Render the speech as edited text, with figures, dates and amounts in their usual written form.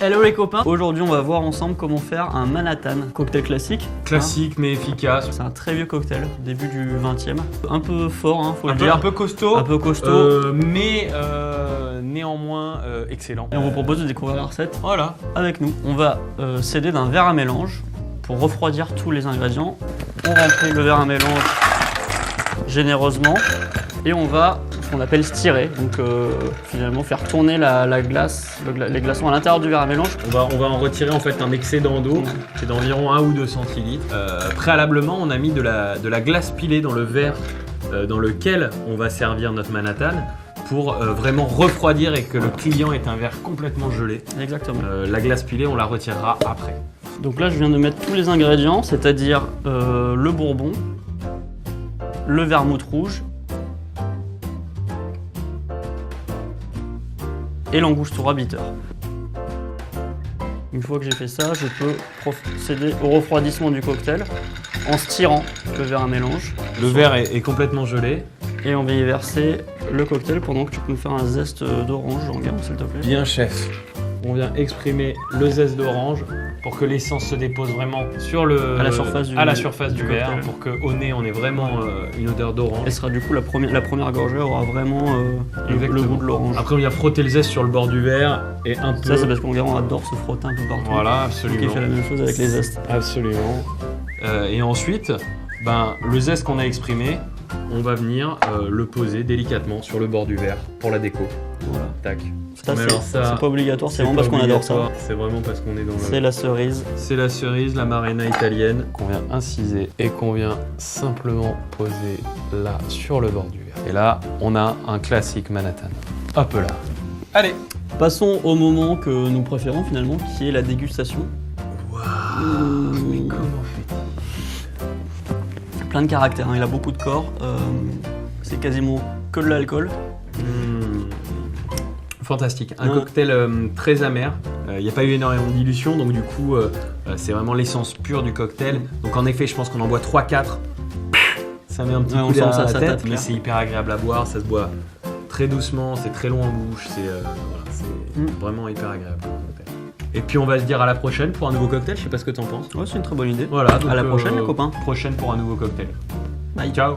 Hello les copains, aujourd'hui on va voir ensemble comment faire un Manhattan. Cocktail classique. Classique mais efficace. C'est un très vieux cocktail, début du 20e. Un peu fort, hein, faut le dire. Un peu costaud. Un peu costaud. Mais néanmoins excellent. Et on vous propose de découvrir la recette Voilà. avec nous. On va s'aider d'un verre à mélange pour refroidir tous les ingrédients. On remplit le verre à mélange généreusement et on va ce qu'on appelle stirer, donc finalement faire tourner la glace, les glaçons à l'intérieur du verre à mélange. On va en retirer en fait un excédent d'eau qui est d'environ 1 ou 2 centilitres. Préalablement, on a mis de la glace pilée dans le verre dans lequel on va servir notre Manhattan pour vraiment refroidir et que le client ait un verre complètement gelé. Exactement. La glace pilée, on la retirera après. Donc là, je viens de mettre tous les ingrédients, c'est-à-dire le bourbon, le vermouth rouge et l'angostura bitter. Une fois que j'ai fait ça, je peux procéder au refroidissement du cocktail en stirant le verre à mélange. Le verre est complètement gelé. Et on va y verser le cocktail pendant que tu peux me faire un zeste d'orange, Jean-Guillaume, s'il te plaît. Bien chef. On vient exprimer le zeste d'orange pour que l'essence se dépose vraiment sur à la surface du verre, cocktail. pour qu'au nez on ait vraiment une odeur d'orange. Et ce sera du coup la première gorgée aura vraiment le goût de l'orange. Après on vient frotter le zeste sur le bord du verre et un peu... Ça c'est parce qu'on adore se frotter un peu partout. Voilà, Donc absolument. il fait la même chose avec les zestes. Absolument. Et ensuite, le zeste qu'on a exprimé, on va venir le poser délicatement sur le bord du verre pour la déco. Voilà. Tac. Ça, c'est pas obligatoire, c'est vraiment parce qu'on adore ça. C'est vraiment parce qu'on est dans le... C'est la cerise. C'est la cerise, la marina italienne qu'on vient inciser et qu'on vient simplement poser là sur le bord du verre. Et là, on a un classique Manhattan. Hop là. Allez. Passons au moment que nous préférons finalement, qui est la dégustation. Waouh. Mais comment fait-il? Plein de caractères, hein. Il a beaucoup de corps. C'est quasiment que de l'alcool. Fantastique, un cocktail très amer, il n'y a pas eu énormément de dilution, donc du coup c'est vraiment l'essence pure du cocktail. Donc en effet je pense qu'on en boit 3-4, ça met un petit coup derrière la tête, mais c'est hyper agréable à boire, ça se boit très doucement, c'est très long en bouche, c'est vraiment hyper agréable. Et puis on va se dire à la prochaine pour un nouveau cocktail, je sais pas ce que t'en penses. Ouais, c'est une très bonne idée. Voilà, donc, à la prochaine les copains. Prochaine pour un nouveau cocktail. Bye. Ciao.